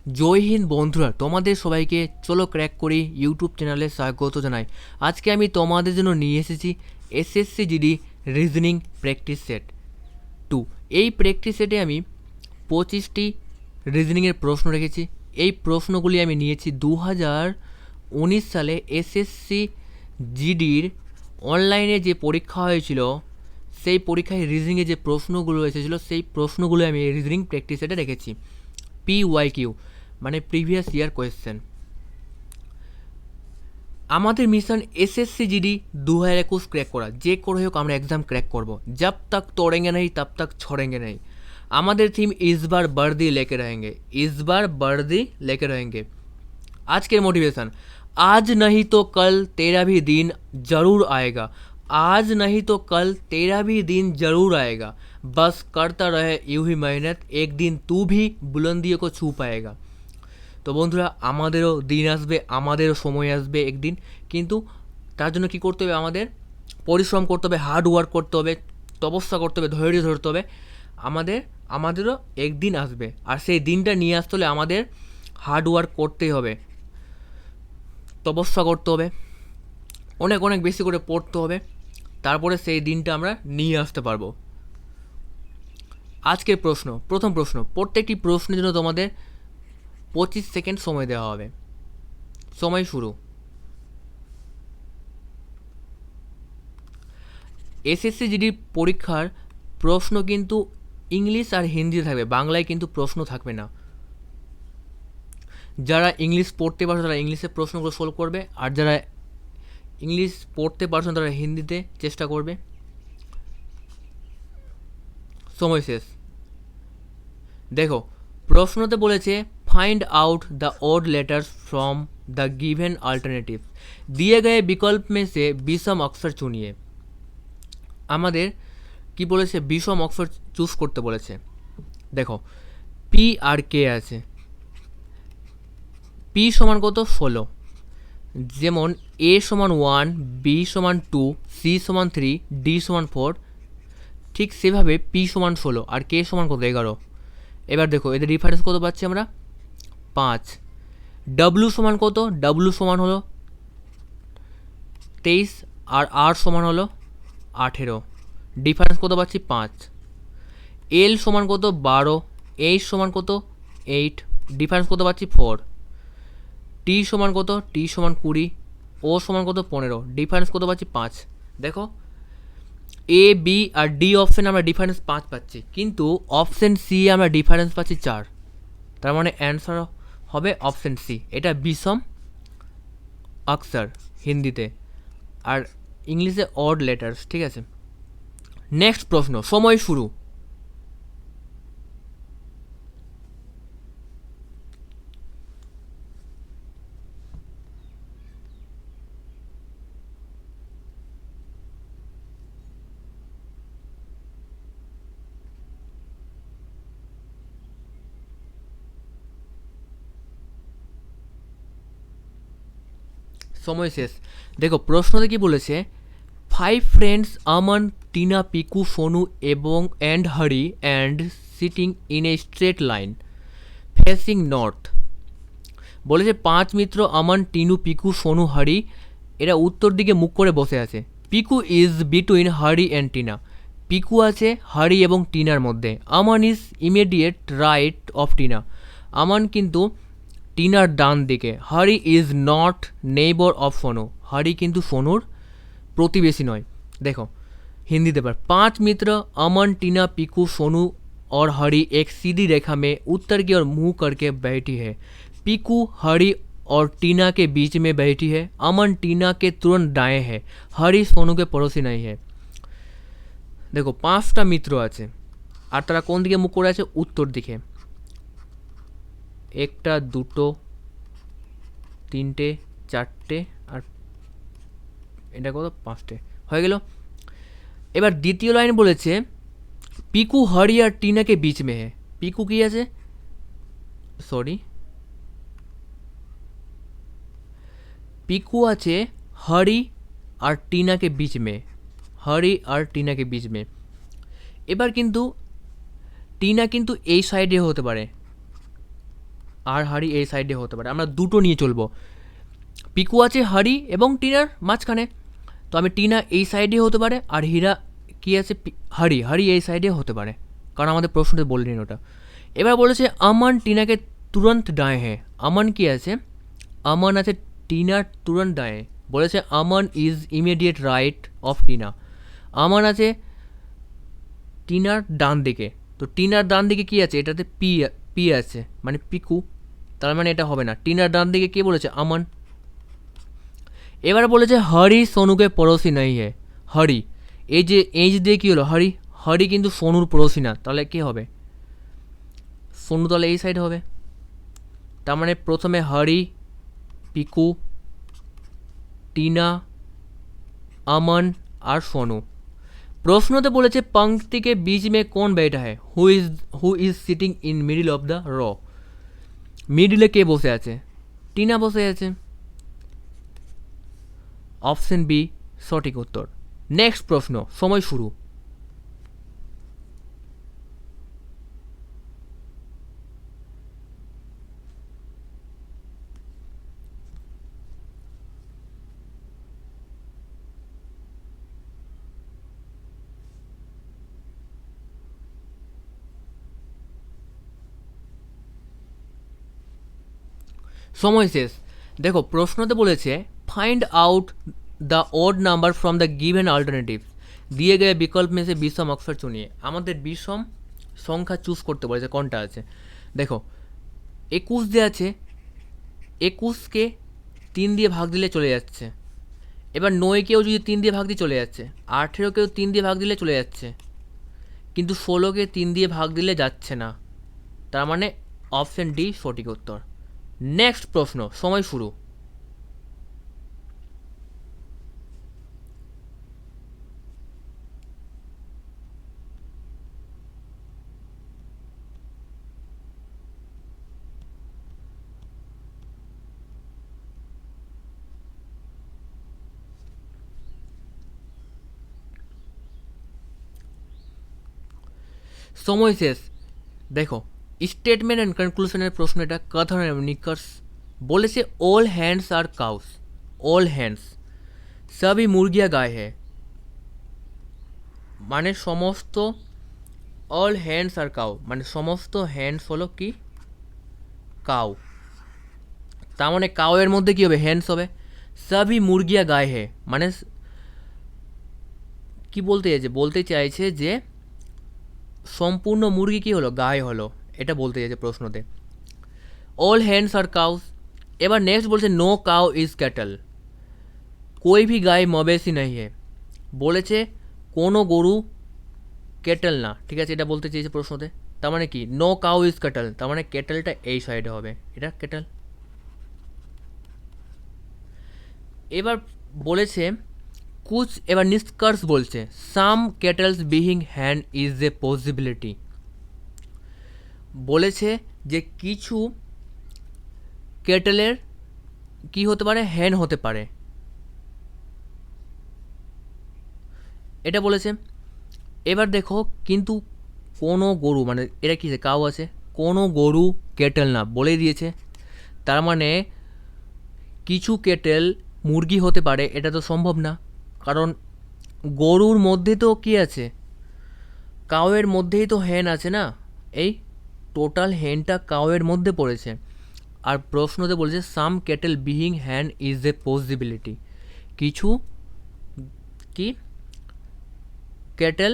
জয় হিন্দ বন্ধুরা, তোমাদের সবাইকে চলো ক্র্যাক করি ইউটিউব চ্যানেলে স্বাগত জানাই। আজকে আমি তোমাদের জন্য নিয়ে এসেছি SSC GD reasoning practice set 2। এই প্র্যাকটিস সেটে আমি 25টি রিজনিংয়ের প্রশ্ন রেখেছি। এই প্রশ্নগুলি আমি নিয়েছি 2019 সালে এসএসসি জিডির অনলাইনে যে পরীক্ষা হয়েছিল, সেই পরীক্ষায় রিজনিংয়ে যে প্রশ্নগুলো এসেছিলো সেই প্রশ্নগুলো আমি এই রিজনিং প্র্যাকটিস সেটে রেখেছি। PYQ মানে প্রিভিয়াস ইয়ার কোয়েশ্চেন। আমাদের মিশন एसएससी जीडी 2021 क्रैक করা। যে করে হোক আমরা एग्जाम क्रैक করব। जब तक तोड़ेंगे नहीं तब तक छोड़ेंगे नहीं। আমাদের থিম इस बार वर्दी लेके रहेंगे, इस बार वर्दी लेके रहेंगे। আজকের মোটিভেশন, आज नहीं तो कल तेरा भी दिन जरूर आएगा, आज नहीं तो कल तेरा भी दिन जरूर आएगा, बस करता रहे यूं ही मेहनत, एक दिन तू भी बुलंदियों को छू पाएगा। তো বন্ধুরা, আমাদেরও দিন আসবে, আমাদেরও সময় আসবে একদিন, কিন্তু তার জন্য কী করতে হবে? আমাদের পরিশ্রম করতে হবে, হার্ড ওয়ার্ক করতে হবে, তপস্যা করতে হবে, ধৈর্য ধরতে হবে। আমাদেরও একদিন আসবে, আর সেই দিনটা নিয়ে আসতে হলে আমাদের হার্ড ওয়ার্ক করতেই হবে, তপস্যা করতে হবে, অনেক অনেক বেশি করে পড়তে হবে, তারপরে সেই দিনটা আমরা নিয়ে আসতে পারবো। আজকের প্রশ্ন, প্রথম প্রশ্ন, প্রত্যেকটি প্রশ্নের জন্য তোমাদের 25 সেকেন্ড সময় দেওয়া হবে। সময় শুরু। এসএসসি জিডির পরীক্ষার প্রশ্ন কিন্তু ইংলিশ আর হিন্দিতে থাকবে, বাংলায় কিন্তু প্রশ্ন থাকবে না। যারা ইংলিশ পড়তে পারছো তারা ইংলিশে প্রশ্নগুলো সলভ করবে, আর যারা ইংলিশ পড়তে পারছো না তারা হিন্দিতে চেষ্টা করবে। সময় শেষ। দেখো, প্রশ্নতে বলেছে find out the odd letters from the given alternative. दिए गए विकल्प में से विषम अक्षर चुनिए। আমাদের কি বলেছে? বিষম অক্ষর চুজ করতে বলেছে। দেখো, পি আর কে আছে। পি সমান কত? 16। যেমন এ সমান 1, বি সমান 2, সি সমান 3, ডি সমান 4, ঠিক সেভাবে পি সমান 16 আর কে সমান কত? 11। এবার দেখো এদের ডিফারেন্স কত পাচ্ছি আমরা? 5। ডব্লু সমান কত? ডব্লু সমান হলো 23 আর আর সমান হলো 18। ডিফারেন্স কত পাচ্ছি? 5। এল সমান কত? 12। এইচ সমান কত? 8। ডিফারেন্স কত পাচ্ছি? 4। টি সমান কত? টি সমান 20। ও সমান কত? 15। ডিফারেন্স কত পাচ্ছি? 5। দেখো, এ বি আর ডি অপশানে আমরা ডিফারেন্স 5 পাচ্ছি, কিন্তু অপশান সি আমরা ডিফারেন্স পাচ্ছি 4। তার মানে অ্যান্সার হবে অপশান সি। এটা বিষম অক্ষর হিন্দিতে, আর ইংলিশে অড লেটার্স। ঠিক আছে, নেক্সট প্রশ্ন। সময় শুরু। সময় শেষ। দেখো, প্রশ্নতে কি বলেছে? 5 ফ্রেন্ডস আমন, টিনা, পিকু, সোনু এবং and Hari and sitting in a straight line facing north. বলেছে 5 মিত্র আমন, টিনু, পিকু, সোনু, হরি এরা উত্তর দিকে মুখ করে বসে আছে। Piku is between Hari and Tina. Piku আছে হরি এবং টিনার মধ্যে। Aman is immediate right of Tina. Aman কিন্তু টিনার ডান দিকে। Hari is not neighbour of Sonu. Hari কিন্তু সোনুর প্রতিবেশী নয়। দেখো हिंदी पर 5 मित्र अमन, टीना, पीकू, सोनू और हरी एक सीधी रेखा में उत्तर की ओर मुंह करके बैठी है। पीकू हरी और टीना के बीच में बैठी है। अमन टीना के तुरंत दाएं है। हरी सोनू के पड़ोसी नहीं है। देखो, 5टा मित्र আছে আর তারা কোন দিকে মুখ করে আছে? উত্তর দিকে। একটা, দুটো, তিনটে, চারটে আর এটা কত? 5টে হয়ে গেল। এবার দ্বিতীয় লাইন বলেছে পিকু হরি আর টিনাকে बीच में है। পিকু কি আছে? সরি, পিকু আছে হরি আর টিনাকে बीच में। হরি আর টিনাকে बीच में। এবার কিন্তু টিনা কিন্তু এই সাইডে হতে পারে, আর হাড়ি এই সাইডে হতে পারে। আমরা দুটো নিয়ে চলবো। পিকু আছে হাড়ি এবং টিনার মাঝখানে, তো আমি টিনা এই সাইডে হতে পারে আর হীরা কি আছে হাড়ি হাড়ি এই সাইডে হতে পারে, কারণ আমাদের প্রশ্নতে বললেন ওটা। এবার বলেছে আমান টিনাকে তুরন্ত ডায়ে হ্যাঁ। আমান কি আছে? আমান আছে টিনার তুরন্ত ডায়ে। বলেছে Aman is immediate right of Tina. Aman আছে টিনার ডান দিকে, তো টিনার ডান দিকে কি আছে? এটাতে পি আছে, মানে পিকু, তার মানে এটা হবে না। টিনার ডান দিকে কে বলেছে? আমান। এবার বলেছে হরি সোনুকে পড়োশি নাই হে। হরি, এই যে এইচ দিয়ে কী হলো? হরি, হরি কিন্তু সোনুর পড়োশি না, তাহলে কে হবে? সোনু তাহলে এই সাইড হবে। তার মানে প্রথমে হরি, পিকু, টিনা, अमन और सोनू। প্রশ্নতে বলেছে पंक्ति के बीच में कौन बैठा है? Who is sitting in middle of the র। মিডিলে কে বসে আছে? টিনা বসে আছে। অপশন বি সঠিক উত্তর। নেক্সট প্রশ্ন, সময় শুরু। সময় শেষ। দেখো প্রশ্নতে বলেছে find out the odd number from the given alternatives. दिए गए विकल्प में से विषम अक्षर चुनिए। আমাদের বিষম সংখ্যা চুজ করতে বলেছে কোনটা আছে। দেখো 21 দেওয়া আছে, 21কে 3 দিয়ে ভাগ দিলে চলে যাচ্ছে। এবার 9কেও যদি 3 দিয়ে ভাগ দিয়ে চলে যাচ্ছে, 18কেও 3 দিয়ে ভাগ দিলে চলে যাচ্ছে, কিন্তু 16কে 3 দিয়ে ভাগ দিলে যাচ্ছে না। তার মানে অপশন ডি সঠিক উত্তর। নেক্সট প্রশ্ন, সময় শুরু। সময় শেষ। দেখো স্টেটমেন্ট অ্যান্ড কনক্লুশনের প্রশ্ন এটা। ক ধরনের নিকার্স বলেছে all hands are cows. All hands সবই মুরগিয়া গায়ে হ্যাঁ, মানে সমস্ত, অল হ্যান্ডস আর কাউ মানে সমস্ত হ্যান্ডস হলো কি? কাউ। তার মানে কাউয়ের মধ্যে কি হবে? হ্যান্ডস হবে। সবই মুরগিয়া গায়ে হ্যাঁ মানে কি বলতে চাইছে? বলতে চাইছে যে সম্পূর্ণ মুরগি কি হলো? গায়ে হলো, এটা বলতে চাইছে প্রশ্নতে। All hands are cows. এবার নেক্সট বলছে নো কাউ ইজ ক্যাটল। कोई भी गाय मवेशी नहीं है। বলেছে কোনো গরু ক্যাটল না, ঠিক আছে, এটা বলতে চেয়েছে প্রশ্নতে। তার মানে কি? নো কাউ ইজ ক্যাটল, তার মানে ক্যাটলটা এই সাইডে হবে, এটা ক্যাটল। এবার বলেছে কুছ, এবার নিষ্কর্ষ বলছে সাম ক্যাটলস বিহিং হ্যান্ড ইজ এ পসিবিলিটি। বলেছে যে কিছু ক্যাটেলের কি হতে পারে? হ্যান হতে পারে, এটা বলেছে। এবার দেখো কিন্তু কোনো গরু, মানে এটা কি কাউ আছে, কোনো গরু ক্যাটেল না বলে দিয়েছে। তার মানে কিছু ক্যাটেল মুরগি হতে পারে, এটা তো সম্ভব না, কারণ গরুর মধ্যে তো কি আছে? কাউয়ের মধ্যেই তো হ্যান আছে না। এই টোটাল হ্যানটা কাউয়ের মধ্যে পড়েছে। আর প্রশ্নতে বলেছে সাম ক্যাটেল বিহিং হ্যান ইজ এ পসিবিলিটি। কিছু কি ক্যাটেল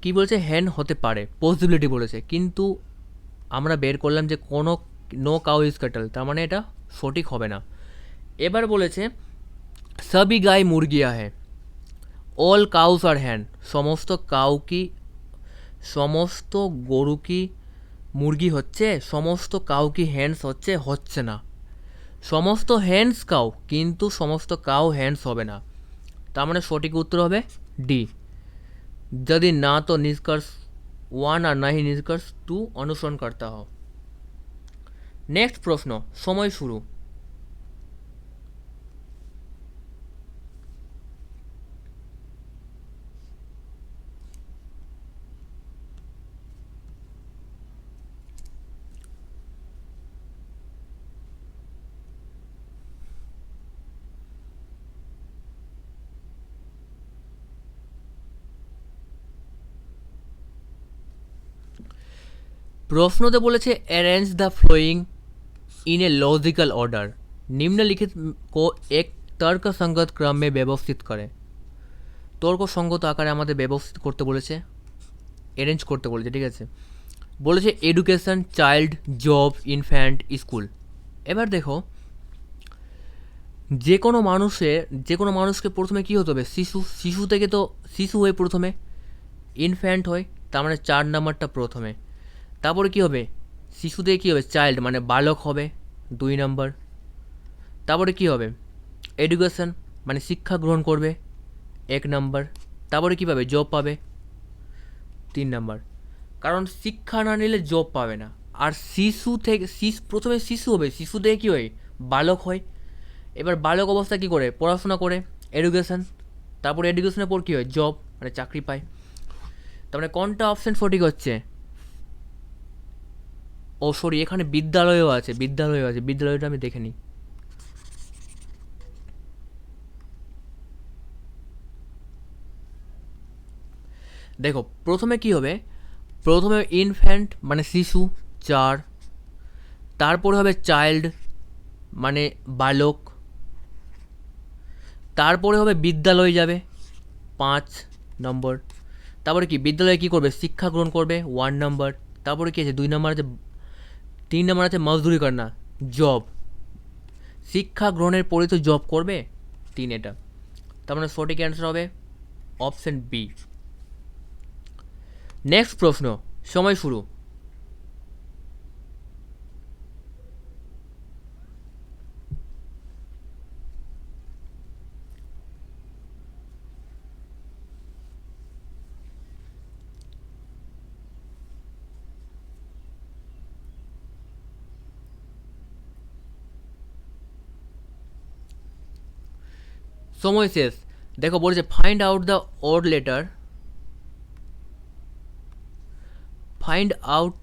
কি বলেছে? হ্যান হতে পারে, পসিবিলিটি বলেছে, কিন্তু আমরা বের করলাম যে কোনো নো কাউ ইজ ক্যাটেল, তার মানে এটা সঠিক হবে না। এবার বলেছে সবই গায়ে মুরগিয়া হ্যাঁ, অল কাউস আর হ্যান। সমস্ত কাউ কি, সমস্ত গরু কি মুরগি হচ্ছে? সমস্ত কাউ কি হ্যান্ডস হচ্ছে? হচ্ছে না। সমস্ত হ্যান্ডস কাউ, কিন্তু সমস্ত কাউ হ্যান্ডস হবে না। তার মানে সঠিক উত্তর হবে ডি। यदि ना तो निष्कर्ष 1 और ना ही निष्कर्ष 2 अनुसरण करता हो। नेक्स्ट प्रश्न, समय शुरू। প্রশ্নতে বলেছে arrange the following in a logical order, निम्नलिखित को एक तर्कसंगत क्रम में व्यवस्थित करें। তর্কসঙ্গত আকারে আমাদের ব্যবস্থিত করতে বলেছে, অ্যারেঞ্জ করতে বলেছে, ঠিক আছে। বলেছে education, child, job, infant, school. এবার দেখো যে কোনো মানুষকে প্রথমে কী হতে হবে? শিশু থেকে তো শিশু হয়ে প্রথমে, ইনফ্যান্ট হয়, তার মানে 4 নাম্বারটা প্রথমে। তারপরে কী হবে? শিশু থেকে কী হবে? চাইল্ড মানে বালক হবে 2 নাম্বার। তারপরে কী হবে? এডুকেশন মানে শিক্ষা গ্রহণ করবে 1 নাম্বার। তারপরে কী পাবে? জব পাবে 3 নাম্বার। কারণ শিক্ষা না নিলে জব পাবে না। আর শিশু থেকে প্রথমে শিশু হবে, শিশু থেকে কী হয়? বালক হয়। এবার বালক অবস্থা কী করে? পড়াশোনা করে, এডুকেশন। তারপরে এডুকেশনের পর কী হয়? জব মানে চাকরি পায়। তার মানে কোনটা অপশান সঠিক হচ্ছে? ও সরি, এখানে বিদ্যালয়ও আছে, বিদ্যালয়টা আমি দেখে নিই। দেখো প্রথমে কি হবে? প্রথমে ইনফ্যান্ট মানে শিশু 4, তারপরে হবে চাইল্ড মানে বালক, তারপরে হবে বিদ্যালয় যাবে 5 নম্বর। তারপরে কি বিদ্যালয়ে কী করবে? শিক্ষা গ্রহণ করবে 1 নম্বর। তারপরে কী আছে? 2 নম্বর আছে, 3 নম্বর আছে মজদুরি করনা, জব। শিক্ষা গ্রহণের পরে তো জব করবে 3, এটা। তার মানে সঠিক অ্যান্সার হবে অপশন বি। নেক্সট প্রশ্ন, সময় শুরু। সময় শেষ। দেখো বলেছে find out the odd letter, find out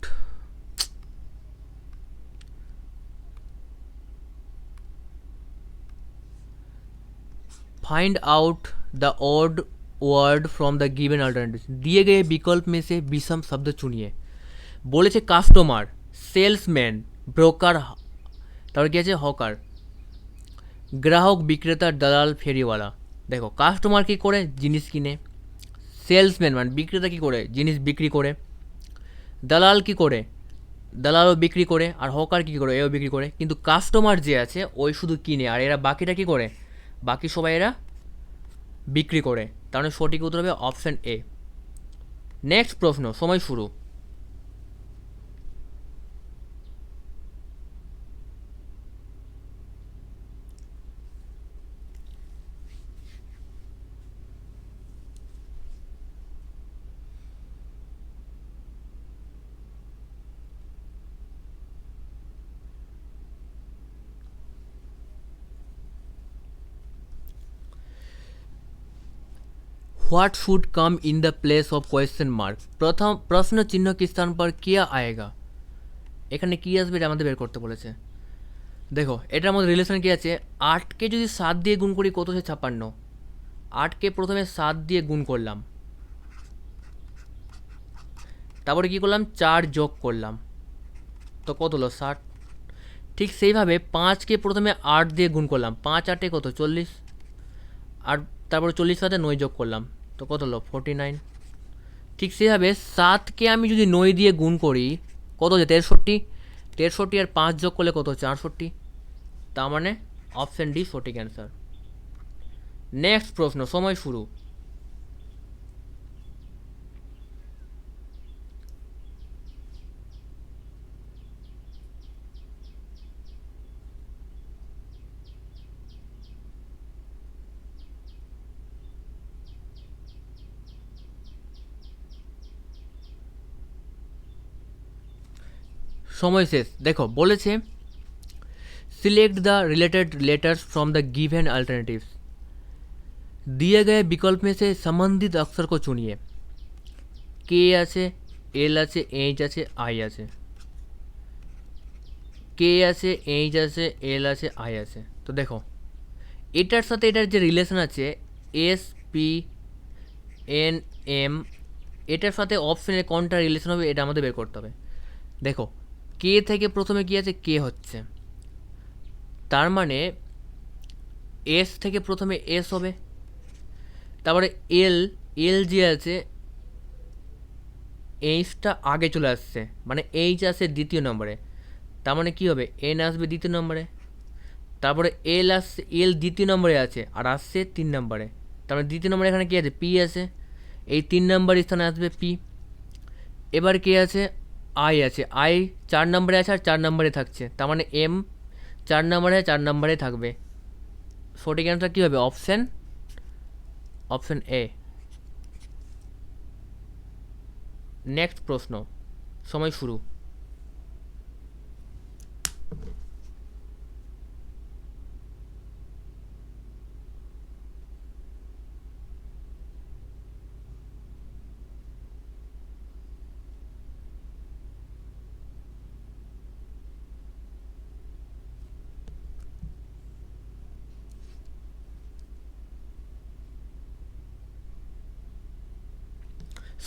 the odd word from the given alternatives, दिए गए विकल्प में से विषम शब्द चुनिए। বলেছে কাস্টমার, সেলসম্যান, ব্রোকার, তারপর কি আছে? হকার, গ্রাহক, বিক্রেতা, দালাল, ফেরিওয়ালা। দেখো কাস্টমার কী করে? জিনিস কিনে। সেলসম্যান মানে বিক্রেতা কী করে? জিনিস বিক্রি করে। দালাল কী করে? দালালও বিক্রি করে। আর হকার কী করে? এও বিক্রি করে। কিন্তু কাস্টমার যে আছে ওই শুধু কিনে, আর এরা বাকিটা কী করে? বাকি সবাই এরা বিক্রি করে। তার মানে সঠিক উত্তর হবে অপশান এ। নেক্সট প্রশ্ন, সময় শুরু। What should come in the place of question mark, प्रथम प्रश्न चिन्ह के स्थान पर क्या आएगा? এখানে কী আসবে এটা আমাদের বের করতে বলেছে। দেখো এটার মধ্যে রিলেশন কী আছে? 8কে যদি 7 দিয়ে গুণ করি কত হচ্ছে? 56। 8কে প্রথমে 7 দিয়ে গুণ করলাম, তারপরে কী করলাম? 4 যোগ করলাম, তো কত হলো? 60। ঠিক সেইভাবে 5কে প্রথমে 8 দিয়ে গুণ করলাম, 5 8 কত? 40। আর তারপরে 40 সাথে 9 যোগ করলাম, তো কত হলো? 49। ঠিক সেভাবে 7কে আমি যদি 9 দিয়ে গুণ করি কত হচ্ছে? 63। 63 আর 5 যোগ করলে কত হচ্ছে? 68। তার মানে অপশান ডি সঠিক অ্যান্সার। নেক্সট প্রশ্ন, সময় শুরু। সময় শেষ। দেখো বলেছে select the related letters from the given alternatives, दिए गए विकल्प में से संबंधित अक्षर को चुनिए। के আছে, এল আছে, এইচ আছে, আই আছে। কে আছে, এইচ আছে, এল আছে, আই আছে। তো দেখো এটার সাথে এটার যে রিলেশন আছে এস পি এন এম, এটার সাথে অপশনের কোনটা রিলেশন হবে এটা আমাদের বের করতে হবে। দেখো কে থেকে প্রথমে কি আছে, কে হচ্ছে, তার মানে এস থেকে প্রথমে এস হবে, তারপরে এল, এল যে আছে এইচটা আগে চলে আসছে, মানে এইচ আসে দ্বিতীয় নম্বরে, তার মানে কী হবে, এন আসবে দ্বিতীয় নম্বরে, তারপরে এল আসছে, এল দ্বিতীয় নম্বরে আছে আর আসছে 3 নম্বরে, তার মানে দ্বিতীয় নম্বরে এখানে কী আছে, পি আছে, এই 3 নম্বর স্থানে আসবে পি। এবার কে আছে, আই আছে, আই 4 নম্বরে আছে আর 4 নম্বরে থাকছে, তার মানে এম 4 নম্বরে 4 নম্বরে থাকবে। সঠিক অ্যান্সার কী হবে, অপশান এ। নেক্সট প্রশ্ন, সময় শুরু।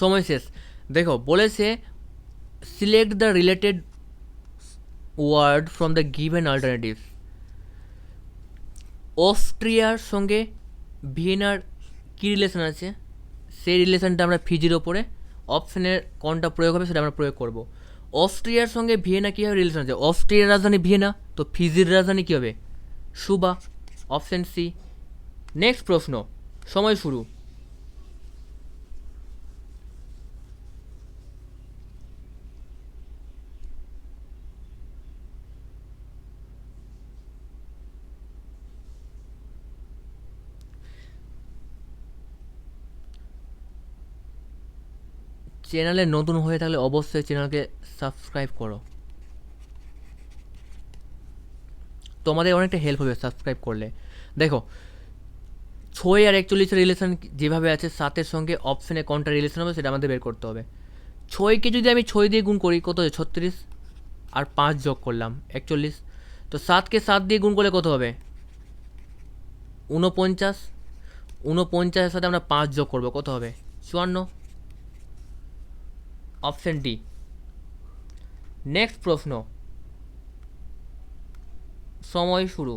সময় শেষ। দেখো বলেছে select the related word from the given alternatives. অস্ট্রিয়ার সঙ্গে ভিয়েনার কী রিলেশন আছে, সেই রিলেশনটা আমরা ফিজির ওপরে অপশানের কোনটা প্রয়োগ হবে সেটা আমরা প্রয়োগ করব। অস্ট্রিয়ার সঙ্গে ভিয়েনা কীভাবে রিলেশন আছে, অস্ট্রিয়ার রাজধানী ভিয়েনা, তো ফিজির রাজধানী কী হবে, সুবা, অপশান সি। নেক্সট প্রশ্ন, সময় শুরু। চ্যানেলে নতুন হয়ে থাকলে অবশ্যই চ্যানেলকে সাবস্ক্রাইব করো, তোমাদের অনেকটা হেল্প হবে সাবস্ক্রাইব করলে। দেখো 6 আর 41 রিলেশন যেভাবে আছে, 7-এর সঙ্গে অপশানে কোনটা রিলেশন হবে সেটা আমাদের বের করতে হবে। 6কে যদি আমি 6 দিয়ে গুণ করি কত হবে, 36, আর 5 যোগ করলাম 41, তো 7কে 7 দিয়ে গুণ করলে কত হবে, 49, 49-এর সাথে আমরা 5 যোগ করবো, কত হবে, 54, অপশান ডি। নেক্সট প্রশ্ন, সময় শুরু।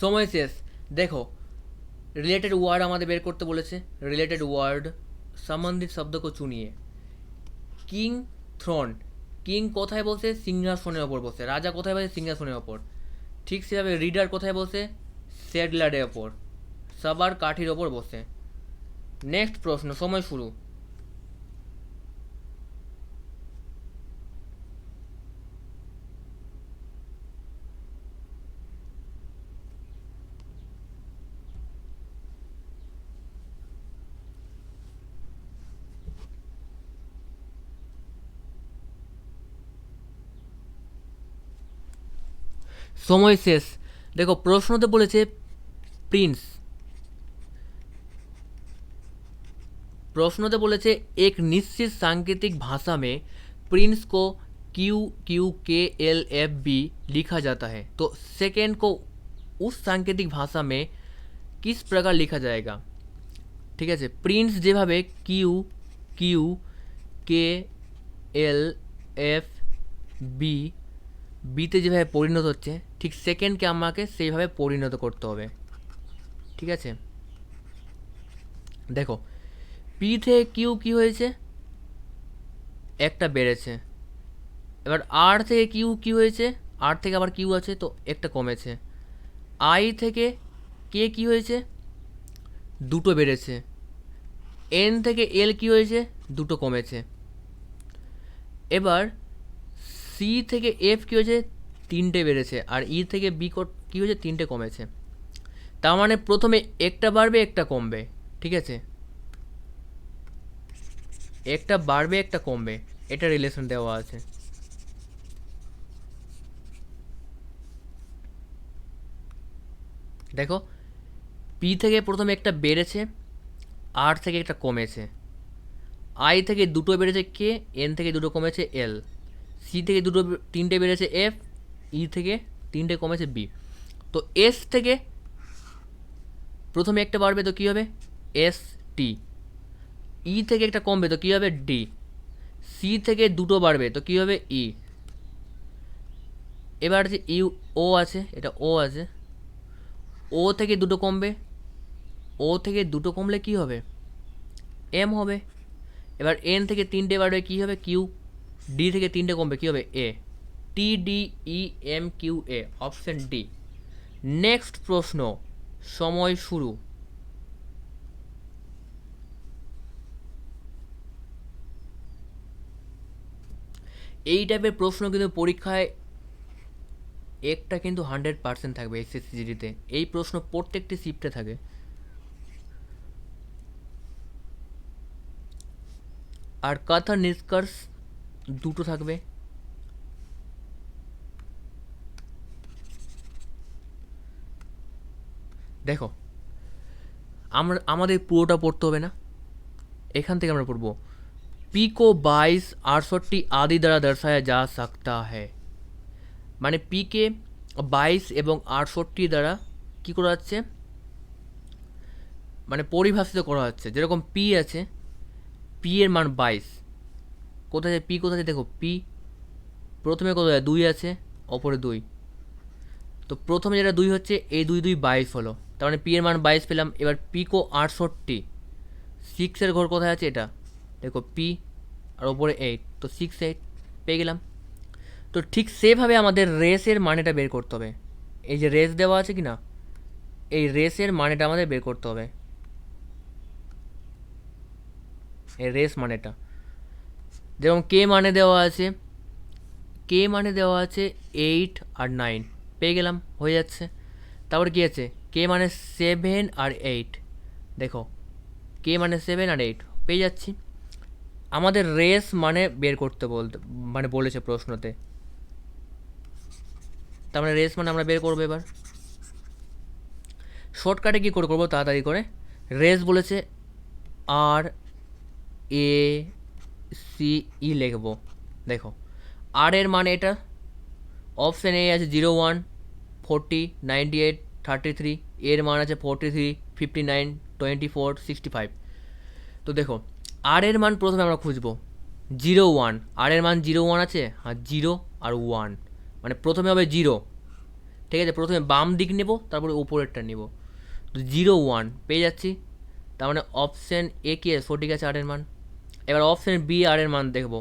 সময় শেষ। देखो रिलेटेड वर्ड हमारे बेर करते बोलेছে, रिलेटेड वर्ड संबंधित शब्द को चुनिए। किंग थ्रोन, किंग কোথায় বসে, সিংহাসনের ওপর বসে, রাজা কোথায় বসে, সিংহাসনের ওপর। ঠিক সেভাবে রিডার কোথায় বসে, স্যাডলারের ওপর, সবার কাঠির ওপর বসে। নেক্সট প্রশ্ন, সময় শুরু। समय शेष। देखो प्रश्नते बोलेছে प्रिंस, प्रश्नते बोलेছে एक निश्चित सांकेतिक भाषा में प्रिंस को QQKLFB लिखा जाता है, तो सेकेंड को उस सांकेतिक भाषा में किस प्रकार लिखा जाएगा। ठीक है, प्रिंस যেভাবে QQKLFB বিতে যেভাবে পরিণত হচ্ছে, ঠিক সেকেন্ডকে আমাকে সেইভাবে পরিণত করতে হবে। ঠিক আছে, দেখো পি থেকে কিউ কী হয়েছে, একটা বেড়েছে। এবার আর থেকে কিউ কী হয়েছে, আর থেকে আবার কিউ আছে তো একটা কমেছে। আই থেকে কে কী হয়েছে, দুটো বেড়েছে। এন থেকে এল কী হয়েছে, দুটো কমেছে। এবার সি থেকে এফ কী হয়েছে, তিনটে বেড়েছে। আর ই থেকে বি কী হয়েছে, তিনটে কমেছে। তার মানে প্রথমে একটা বাড়বে একটা কমবে। ঠিক আছে, একটা বাড়বে একটা কমবে, এটা রিলেশন দেওয়া আছে। দেখো পি থেকে প্রথমে একটা বেড়েছে, আর থেকে একটা কমেছে, আই থেকে দুটো বেড়েছে কে, এন থেকে দুটো কমেছে এল, সি থেকে তিনটে বেড়েছে এফ, ই থেকে তিনটে কমেছে বি। তো এস থেকে প্রথমে একটা বাড়বে তো কী হবে এস টি, ই থেকে একটা কমবে তো কী হবে ডি, সি থেকে দুটো বাড়বে তো কী হবে ই। এবার আছে ইউ ও আছে, এটা ও আছে, ও থেকে দুটো কমবে, ও থেকে দুটো কমলে কী হবে এম হবে। এবার এন থেকে তিনটে বাড়বে কী হবে কিউ, ডি থেকে তিনটে কমবে কী হবে A, T D E M Q A, option D. Next প্রশ্ন, সময় শুরু। এই টাইপের প্রশ্ন কিন্তু পরীক্ষায় একটা কিন্তু 100% থাকবে এসএসসি জিডিতে, এই প্রশ্ন প্রত্যেকটি শিফটে থাকে। আর কথা নিষ্কর্ষ দুটো থাকবে। দেখো আমাদের পুরোটা পড়তে হবে না, এখান থেকে আমরা পড়বো पी को 22 68 आदि দ্বারা দর্শায়া যা सकता है, মানে পি কে 22 এবং 68 দ্বারা কী করা যাচ্ছে, মানে পরিভাষিত করা হচ্ছে। যেরকম পি আছে, পি এর মান 22, কোথায় পি কোথায় দেখো পি প্রথমে কোথায় 2 আছে, অপরে 2, তো প্রথমে যেটা 2 হচ্ছে এই 2 2 22 হলো, তার মানে পি এর মান 22 পেলাম। এবার পি কো 68, 6-এর ঘর কোথায় আছে এটা দেখো পি, আর ওপরে 8, তো 6 8 পেয়ে গেলাম। তো ঠিক সেভাবে আমাদের রেসের মানেটা বের করতে হবে। এই যে রেস দেওয়া আছে কি না, এই রেসের মানেটা আমাদের বের করতে হবে, এই রেস মানেটা। যেমন কে মানে দেওয়া আছে, কে মানে দেওয়া আছে 8 আর 9, পেয়ে গেলাম, হয়ে যাচ্ছে। তারপর কী আছে কে মানে 7 আর 8, দেখো কে মানে 7 আর 8 পেয়ে যাচ্ছি। আমাদের রেস মানে বের করতে মানে বলেছে প্রশ্নতে, তার মানে রেস মানে আমরা বের করবো। এবার শর্টকাটে কী করে করবো তাড়াতাড়ি করে, রেস বলেছে আর এ সি ই লিখবো। দেখো আর এর মানে এটা, অপশান এ আছে 0 1 40 98 33, এর মান আছে 43 59 24 65। তো দেখো আর এর মান প্রথমে আমরা খুঁজবো 0 1, আর এর মান 0 1 আছে, হ্যাঁ 0 আর 1, মানে প্রথমে হবে 0, ঠিক আছে, প্রথমে বাম দিক নেব তারপরে উপরেরটা নেব। তো 0 1 পেয়ে যাচ্ছি, তার মানে অপশান এ কি আছে সঠিক আছে আর এর মান। এবার অপশান বি আর এর মান দেখব,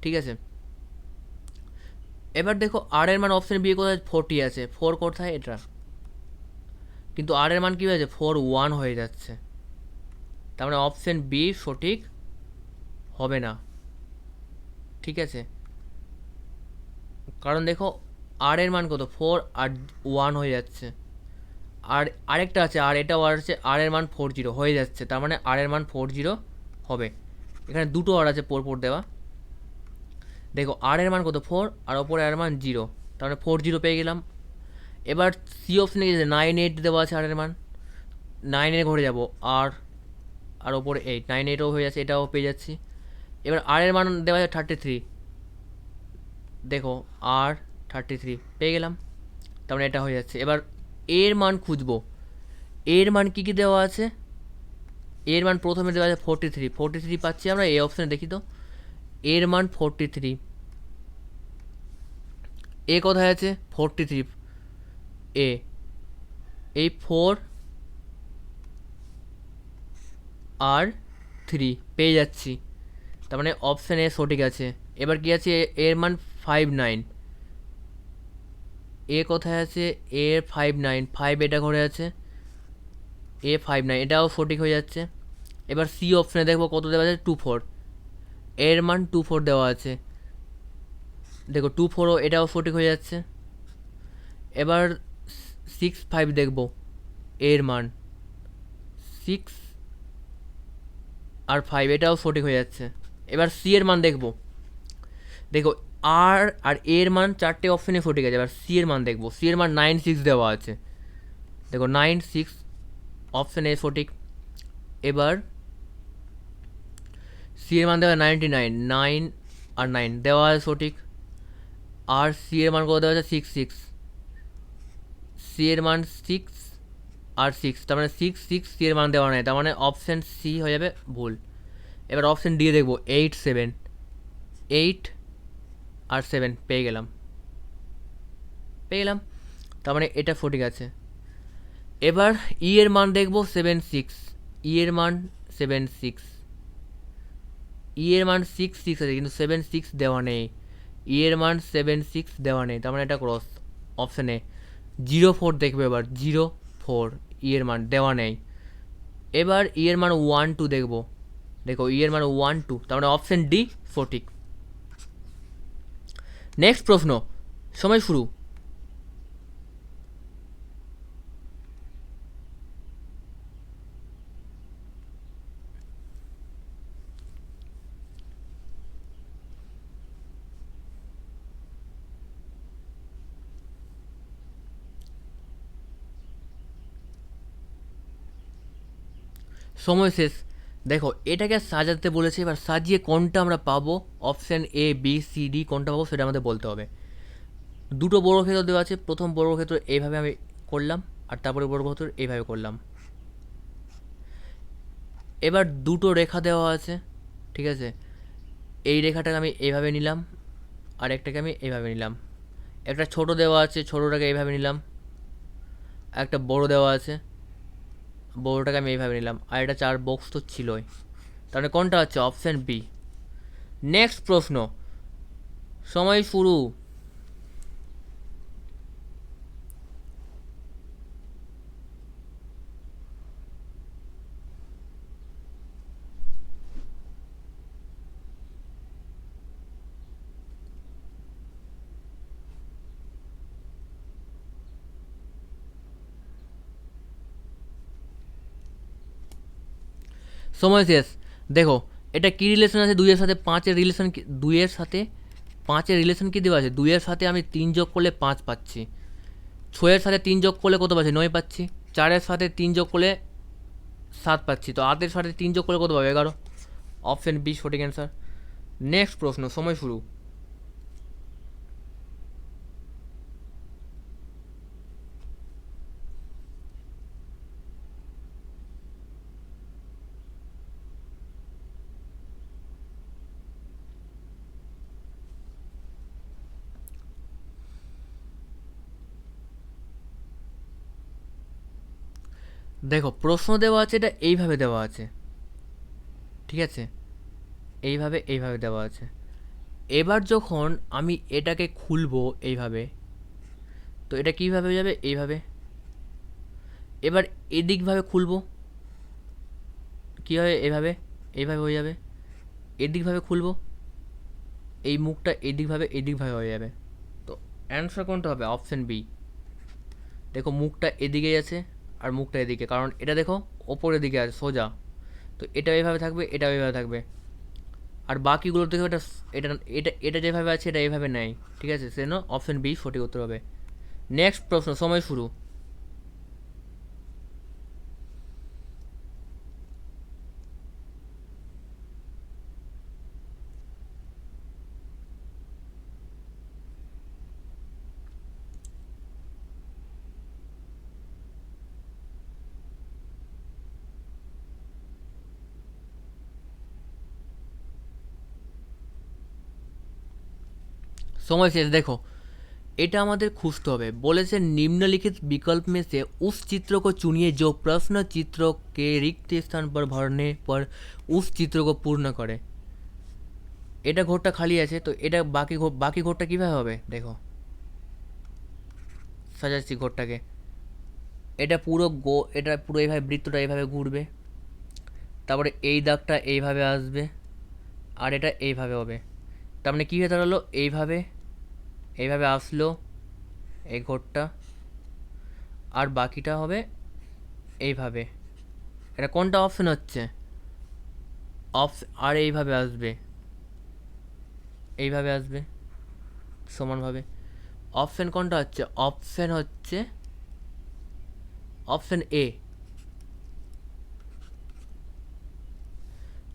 ঠিক আছে। এবার দেখো আর এর মান অপশান বি কোথায় 40 আছে, 4 কোথায় এটা, কিন্তু আর এর মান কী হয়েছে 4 1 হয়ে যাচ্ছে, তার মানে অপশান বি সঠিক হবে না, ঠিক আছে। কারণ দেখো আর এর মান কত 4 আর 1 হয়ে যাচ্ছে, আর আরেকটা আছে আর এটাও আর আছে, আর এর মান 40 হয়ে যাচ্ছে, তার মানে আর এর মান 40 হবে। এখানে দুটো আর আছে পরপর দেওয়া, দেখো আর এর মান কত 4 আর ওপরে আর এর মান 0, তার মানে 40 পেয়ে গেলাম। এবার সি অপশানে গেছে 9 8 দেওয়া আছে আর এর মান, 9-এর ঘরে যাব আর ওপরে 8, 9 8ও হয়ে যাচ্ছে, এটাও পেয়ে যাচ্ছি। এবার আর এর মান দেওয়া আছে 33, দেখো আর 33 পেয়ে গেলাম, তার মানে এটা হয়ে যাচ্ছে। এবার এর মান খুঁজবো, এর মান কী কী দেওয়া আছে, এর মান প্রথমে দেওয়া আছে 43, 43 পাচ্ছি আমরা এই অপশানে, দেখি তো এর মান 43, এ কোথায় আছে 43, এ এই 4 আর 3 পেয়ে যাচ্ছি, তার মানে অপশান এ সঠিক আছে। এবার কি আছে এর মান 59, এ কোথায় আছে এ 59, 5 এটা ঘরে আছে, এ 59 এটাও সঠিক হয়ে যাচ্ছে। এবার সি অপশানে দেখবো কত দেওয়া আছে 24, এর মান 24 দেওয়া আছে, দেখো 24ও এটাও সঠিক হয়ে যাচ্ছে। এবার 6 5 দেখবো, এর মান 6 আর 5 এটাও সঠিক হয়ে যাচ্ছে। এবার সি এর মান দেখবো, দেখো আর এর মান চারটে অপশানে সঠিক আছে। এবার সি এর মান দেখবো, সি এর মান 9 6 দেওয়া আছে, দেখো 9 6 অপশন এ সঠিক। এবার সি এর মান দেওয়া 99, 9 আর 9 দেওয়া আছে সঠিক। আর সি এর মান কত দেওয়া আছে 66, সি এর মান 6 আর 6, তার মানে 6 6 সি এর মান দেওয়া নেই, তার মানে অপশন সি হয়ে যাবে ভুল। এবার অপশন ডি দেখবো 8 7, 8 আর 7 পেয়ে গেলাম, তার মানে এটা সঠিক আছে। এবার ই এর মান দেখবো 76, ই এর মান 76, ই এর মান 6 6 আছে কিন্তু 76 দেওয়া নেই, ই এর মান 76 দেওয়া নেই, তার মানে এটা ক্রস। অপশন এ 04 দেখবে, এবার 04 ই এর মান দেওয়া নেই। এবার ই এর মান 1 2 দেখবো, দেখো ই এর মান 1 2, তার মানে অপশন ডি সঠিক। নেক্সট প্রশ্ন, সময় শুরু। সময় শেষ। দেখো এটাকে সাজাতে বলেছে, এবার সাজিয়ে কোনটা আমরা পাবো, option A B C D কোনটা পাবো সেটা আমাদের বলতে হবে। দুটো বর্গক্ষেত্র দেওয়া আছে, প্রথম বর্গক্ষেত্র এইভাবে আমি করলাম, আর তারপরে বর্গক্ষেত্র এইভাবে করলাম। এবার দুটো রেখা দেওয়া আছে, ঠিক আছে, এই রেখাটাকে আমি এইভাবে নিলাম, আর একটাকে আমি এইভাবে নিলাম। একটা ছোট দেওয়া আছে, ছোটোটাকে এইভাবে নিলাম। একটা বড় দেওয়া আছে, বড়োটাকে আমি এইভাবে নিলাম, আর এটা 4 বক্স তো ছিলই, তাহলে কোনটা হচ্ছে অপশান বি। নেক্সট প্রশ্ন, সময় শুরু। সময় শেষ। দেখো এটা কী রিলেশন আছে, 2 এর সাথে 5 এর রিলেশন, 2 এর সাথে 5 এর রিলেশন কী দেওয়া আছে, 2 এর সাথে আমি 3 যোগ করলে 5 পাচ্ছি, 6 এর সাথে 3 যোগ করলে কত পাচ্ছি, 9 পাচ্ছি, 4 এর সাথে 3 যোগ করলে 7 পাচ্ছি, তো 8 এর সাথে 3 যোগ করলে কত পাবে, 11। অপশন বি সঠিক অ্যান্সার। নেক্সট প্রশ্ন, সময় শুরু। দেখো প্রশ্ন দেওয়া আছে, এটা এইভাবে দেওয়া আছে, ঠিক আছে, এইভাবে দেওয়া আছে। এবার যখন আমি এটাকে খুলবো এইভাবে, তো এটা কীভাবে যাবে, এইভাবে। এবার এদিকভাবে খুলবো, কী হবে, এইভাবে হয়ে যাবে। এদিকভাবে খুলবো, এই মুখটা এদিকভাবে হয়ে যাবে। তো অ্যান্সার কোনটা হবে, অপশান বি। দেখো মুখটা এদিকে আছে, আর মুখটা এদিকে, কারণ এটা দেখো ওপরের দিকে আছে সোজা, তো এটা এইভাবে থাকবে, এটা এইভাবে থাকবে। আর বাকিগুলো দেখো এটা এটা এটা এটা যেভাবে আছে এটা এইভাবে নেয়, ঠিক আছে, সেজন্য অপশান বি সঠিক উত্তর হবে। নেক্সট প্রশ্ন, সময় শুরু। সময় শেষ। देखो এটা আমাদের খুঁজতে হবে, বলেছে निम्नलिखित विकल्प में से उस चित्र को चुनिए जो प्रश्न चित्र के रिक्त स्थान पर भरने पर उस चित्र को पूर्ण करे। এটা ঘরটা খালি আছে, তো এটা বাকি ঘরটা কীভাবে হবে, দেখো সাজাচ্ছি ঘরটাকে। এটা পুরো এইভাবে বৃত্তটা এইভাবে ঘুরবে, তারপরে এই দাগটা এইভাবে আসবে, আর এটা এইভাবে হবে। তার মানে কী হয়ে দাঁড়ালো, এইভাবে আসলো এই ঘরটা, আর বাকিটা হবে এইভাবে। এটা কোনটা অপশন হচ্ছে, আর এইভাবে আসবে সমানভাবে। অপশন কোনটা হচ্ছে, অপশন হচ্ছে অপশন এ,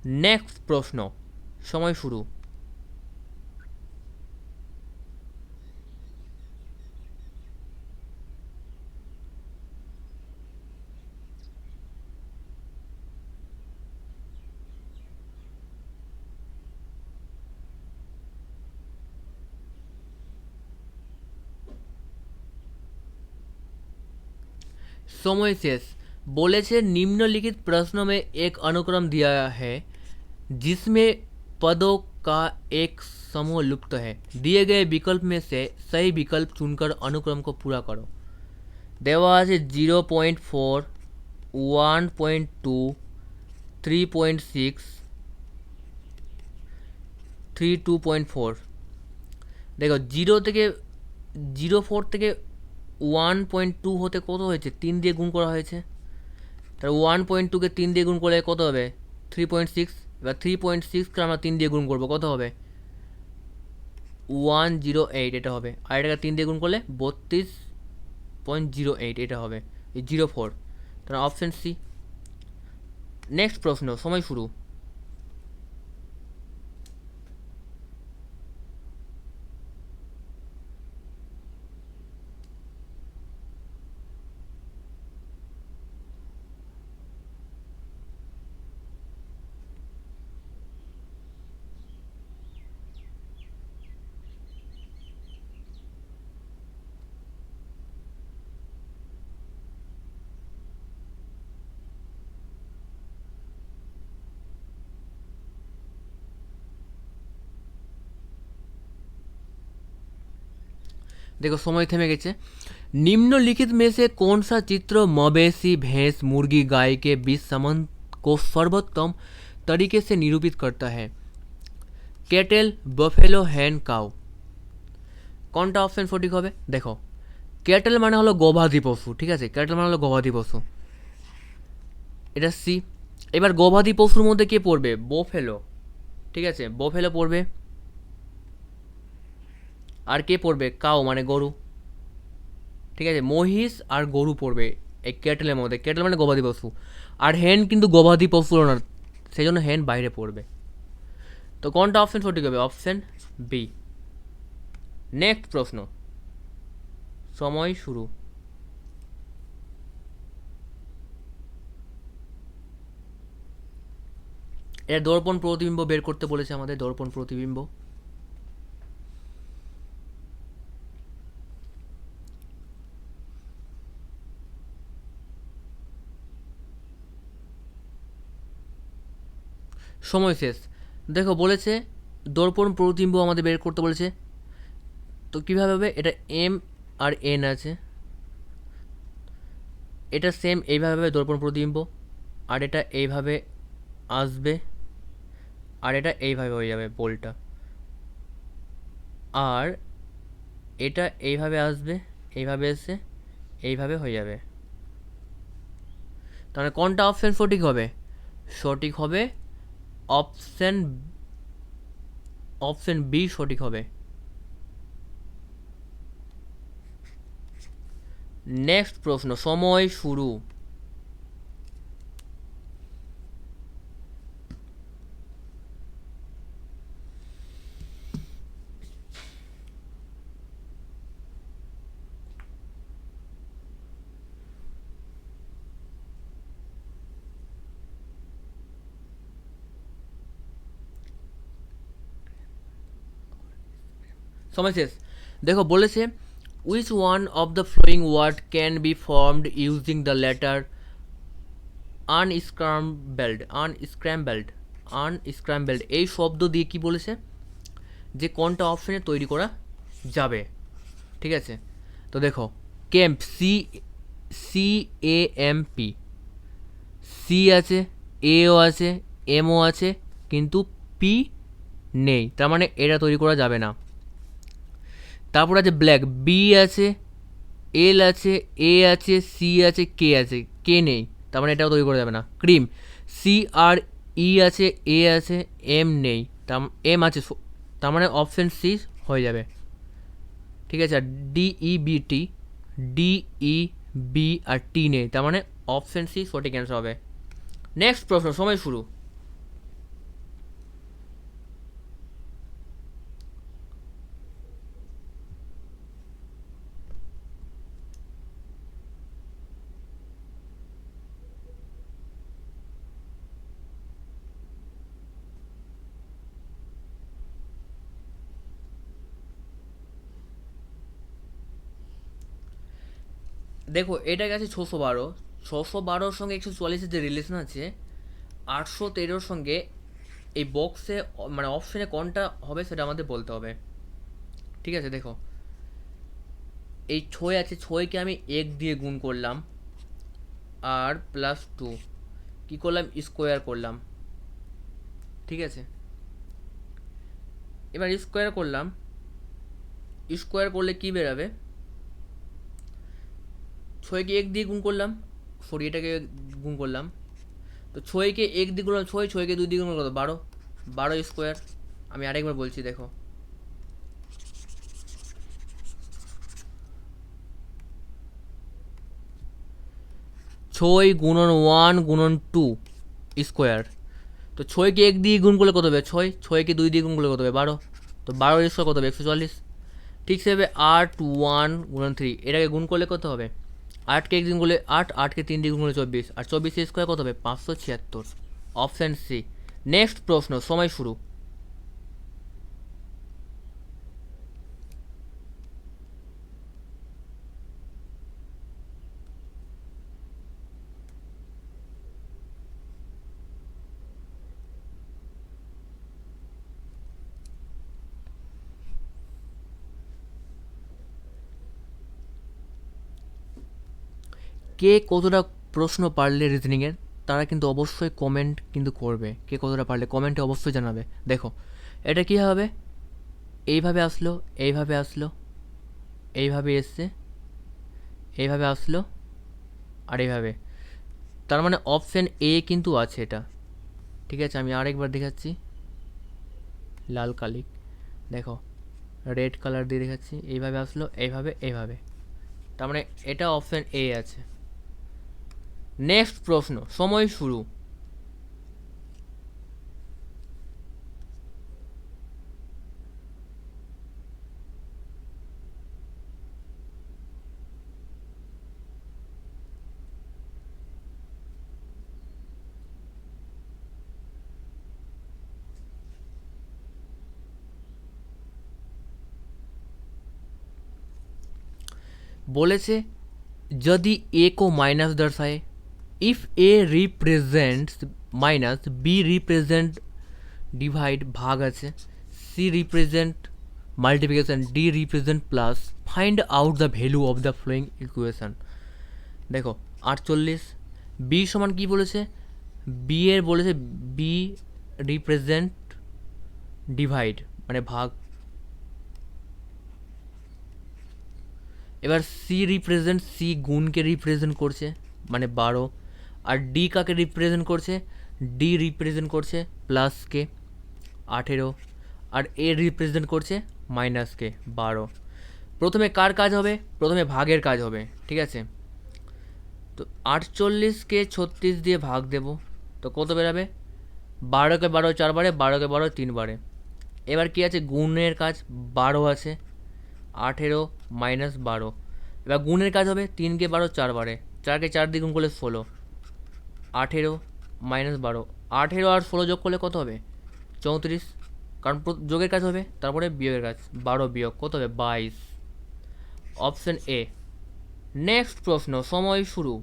নেক্সট প্রশ্ন, সময় শুরু। समय शेष। बोले से निम्नलिखित प्रश्नों में एक अनुक्रम दिया है जिसमें पदों का एक समूह लुप्त है। दिए गए विकल्प में से सही विकल्प चुनकर अनुक्रम को पूरा करो। देवा আছে 0.4, 1.2, 3.6, 3.2.4। দেখো 0 থেকে 1.2 হতে কত হয়েছে, 3 দিয়ে গুণ করা হয়েছে। তাহলে 1.2কে 3 দিয়ে গুণ করলে কত হবে, 3.6। এবার 3.6কে আমরা 3 দিয়ে গুণ করবো, কত হবে 108, এটা হবে। আর এটাকে 3 দিয়ে গুণ করলে 32.08, এটা হবে এই 04। তাহলে অপশন সি। নেক্সট প্রশ্ন, সময় শুরু। देखो समय থেমে গেছে। निम्नलिखित में से कौन सा चित्र मवेशी, भैंस, मुर्गी, गाय के बीच संबंध को सर्वोत्तम तरीके से निरूपित करता है? कैटल, बफेलो, हैन, काउ। কোনটা অপশন সঠিক হবে? দেখো ক্যাটেল মানে হলো গবাদি পশু, ঠিক আছে, ক্যাটেল মানে হলো গবাদি পশু, এটা সি। এবার গবাদি পশুর মধ্যে কে পড়বে, বফেলো, ঠিক আছে, বফেলো পড়বে। আর কে পড়বে, কাউ মানে গরু, ঠিক আছে, মহিষ আর গরু পড়বে এই ক্যাটেলের মধ্যে। ক্যাটেল মানে গবাদি পশু, আর হেন কিন্তু গবাদি পশু না, সেই জন্য হেন বাইরে পড়বে। তো কোনটা অপশন সঠিক হবে, অপশন বি। নেক্সট প্রশ্ন, সময় শুরু। এর দর্পণ প্রতিবিম্ব বের করতে বলেছে আমাদের, দর্পণ প্রতিবিম্ব। সময় শেষ। দেখো বলেছে দর্পণ প্রতিবিম্ব আমাদের বের করতে বলেছে, তো কীভাবে হবে, এটা এম আর এন আছে, এটা সেম এইভাবে হবে দর্পণ প্রতিবিম্ব, আর এটা এইভাবে আসবে, আর এটা এইভাবে হয়ে যাবে পোলটা, আর এটা এইভাবে আসবে, এইভাবে এসে এইভাবে হয়ে যাবে। তাহলে কোনটা অপশন সঠিক হবে, সঠিক হবে অপশন বি সঠিক হবে। নেক্সট প্রশ্ন, সময় শুরু। সময় শেষ। দেখো বলেছে which one of the following word can be formed using the letter unscrambled. এই শব্দ দিয়ে কি বলেছে, যে কোনটা অপশনে তৈরি করা যাবে, ঠিক আছে। তো দেখো ক্যাম্প, CAMP, সি আছে, এও আছে, এমও আছে, কিন্তু পি নেই, তার মানে এটা তৈরি করা যাবে না। তারপর আছে ব্ল্যাক, বি আছে, এল আছে, এ আছে, সি আছে, কে আছে, কে নেই, তার মানে এটাও তৈরি করা যাবে না। ক্রিম, CRE আছে, এ আছে, এম নেই, এম আছে, তার মানে অপশন সি হয়ে যাবে, ঠিক আছে। আর DEBT আর টি নেই, তার মানে অপশন সি সঠিক অ্যান্সার হবে। নেক্সট প্রশ্ন, সময় শুরু। দেখো এটা গেছে 612, 612-র সঙ্গে 144-এর যে রিলেশন আছে 813-র সঙ্গে এই বক্সে মানে অপশানে কোনটা হবে সেটা আমাদের বলতে হবে। ঠিক আছে, দেখো এই 6 আছে, 6কে আমি 1 দিয়ে গুণ করলাম আর +2 কী করলাম, স্কোয়ার করলাম। ঠিক আছে, এবার স্কোয়ার করলাম, স্কোয়ার করলে কী বেরাবে, 6কে 1 দিয়ে গুণ করলাম, সরি এটাকে গুণ করলাম, তো 6কে 1 দিয়ে গুণ করলাম 6, 6কে 2 দিয়ে গুণ করলাম 12, 12 স্কোয়ার। আমি আরেকবার বলছি, দেখো 6 গুণন 1 গুণন 2 স্কোয়ার। তো 6কে 1 দিয়ে গুণ করলে কত হবে 6, 6কে 2 দিয়ে গুণ করলে কত হবে 12, তো 12 স্কোয়ার কত হবে 144। ঠিক সেভাবে 8 1 গুণন 3 এটাকে গুণ করলে কত হবে, 8কে 1 দিন করলে 8, 8কে 3 দিয়ে গুণ করলে 24, আর 24 স্কোয়ার কত হবে 576। Option C. নেক্সট প্রশ্ন, সময় শুরু। কে কতটা প্রশ্ন পারলে রিজনিংয়ের তারা কিন্তু অবশ্যই কমেন্ট কিন্তু করবে, কে কতটা পারলে কমেন্টে অবশ্যই জানাবে। দেখো এটা কী হবে, এইভাবে আসলো, এইভাবে আসলো, এইভাবে এসছে, এইভাবে আসলো, আর এইভাবে, তার মানে অপশান এ কিন্তু আছে এটা। ঠিক আছে, আমি আরেকবার দেখাচ্ছি, লাল কালি, দেখো রেড কালার দিয়ে দেখাচ্ছি, এইভাবে আসলো, এইভাবে, এইভাবে, তার মানে এটা অপশান এ আছে। নেক্সট প্রশ্ন, সময় শুরু। বলেছে यदि ए को माइनस दर्शाए, if A represents minus, B represent divide भाग আছে, C represent multiplication, D represent plus, find out the value of the following equation. দেখো 48, বি সমান কি বলেছে, বি এর বলেছে বি রিপ্রেজেন্ট ডিভাইড মানে ভাগ, এবার সি রিপ্রেজেন্ট, সি গুণকে রিপ্রেজেন্ট করছে মানে 12, আর ডি কাকে রিপ্রেজেন্ট করছে, ডি রিপ্রেজেন্ট করছে প্লাসকে 18, আর এ রিপ্রেজেন্ট করছে মাইনাসকে 12। প্রথমে কার কাজ হবে, প্রথমে ভাগের কাজ হবে। ঠিক আছে, তো 48কে 36 দিয়ে ভাগ দেব, তো কত বেরাবে, 12কে 12 4 বারে, 12কে 12 3 বারে। এবার কি আছে, গুণের কাজ, 12 আছে, 18 মাইনাস 12, এবার গুণের কাজ হবে, 3কে 12 4 বারে, 4কে 4 দিয়ে গুণ করলে 16, 18 মাইনাস 12, 18 আর 16 যোগ করলে কত হবে 34, কারণ যোগের কাজ হবে, তারপরে বিয়োগের কাজ, 12 বিয়োগ কত হবে 22। Option A. নেক্সট প্রশ্ন, সময় শুরু।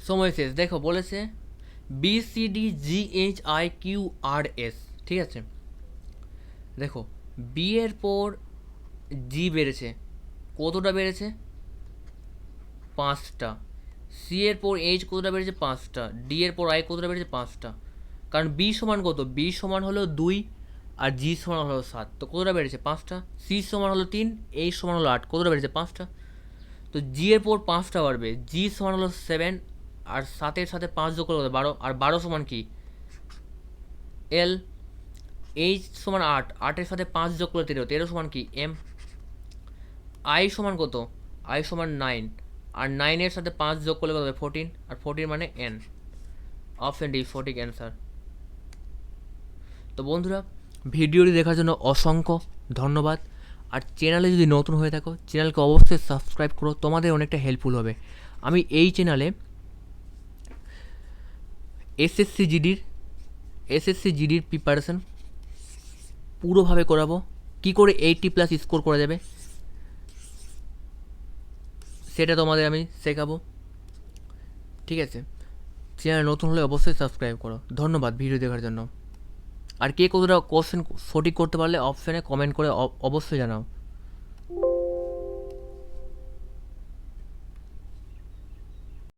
সময় শেষ। দেখো বলেছে B C D G H I Q R S. ঠিক আছে, দেখো বি এর পর জি বেড়েছে, কতটা বেড়েছে 5টা, সি এর পর এইচ কতটা বেড়েছে 5টা, ডি এর পর আই কতটা বেড়েছে 5টা, কারণ বি সমান কত, বি সমান হলো 2 আর জি সমান হলো 7, তো কতটা বেড়েছে 5টা, সি সমান হলো 3, এইচ সমান হলো 8, কতটা বেড়েছে 5টা, তো জি এর পর 5টা বাড়বে, জি সমান হলো 7, আর 7-এর সাথে 5 যোগ করলে 12, আর 12 সমান কি এল, এইচ সমান 8, 8-এর সাথে 5 যোগ করলে 13, 13 সমান কি এম, আই সমান কত, আই সমান 9, আর 9-এর সাথে 5 যোগ করলে কত হবে 14, আর 14 মানে এন। অপশন ডি সঠিক অ্যান্সার। তো বন্ধুরা, ভিডিওটি দেখার জন্য অসংখ্য ধন্যবাদ। আর চ্যানেলে যদি নতুন হয়ে থাকো, চ্যানেলকে অবশ্যই সাবস্ক্রাইব করো, তোমাদের অনেকটা হেল্পফুল হবে। আমি এই চ্যানেলে এসএসসি জিডির প্রিপারেশন পুরোভাবে করাবো, কী করে 80+ স্কোর করা যাবে সেটা তোমাদের আমি শেখাবো। ঠিক আছে, চ্যানেল নতুন হলে অবশ্যই সাবস্ক্রাইব করো। ধন্যবাদ ভিডিও দেখার জন্য। আর কে কতটা কোশ্চেন সঠিক করতে পারলে অপশানে কমেন্ট করে অবশ্যই জানাও।